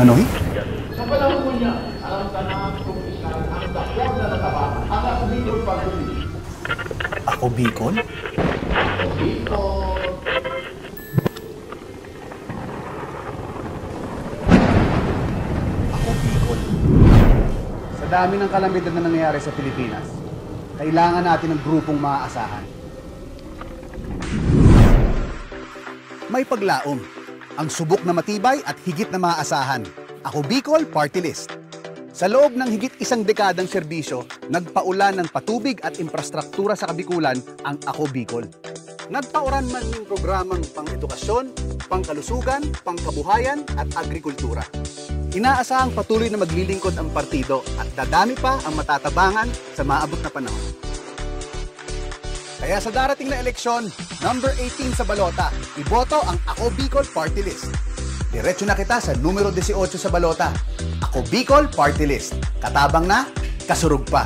Ano eh? Sa panahon mo niya, alam ka na kung isang ang dakwang na nataba, ang Ako Bicol Party List. Ako Bicol? Ako Bicol. Ako Bicol. Sa dami ng kalamidad na nangyayari sa Pilipinas, kailangan natin ng grupong maaasahan. May paglaom, ang subok na matibay at higit na maaasahan. Ako Bicol Party List. Sa loob ng higit isang dekadang serbisyo, nagpaulan ng patubig at infrastruktura sa Kabikulan ang Ako Bicol. Nagpauran man ng programang pang-edukasyon, pangkalusugan, pangkabuhayan at agrikultura. Inaasahang patuloy na maglilingkod ang partido at dadami pa ang matatabangan sa maabot na panahon. Kaya sa darating na eleksyon, number 18 sa balota, iboto ang Ako Bicol Party List. Diretso na kita sa numero 18 sa balota. Ako Bicol Party List. Katabang na, kasurug pa.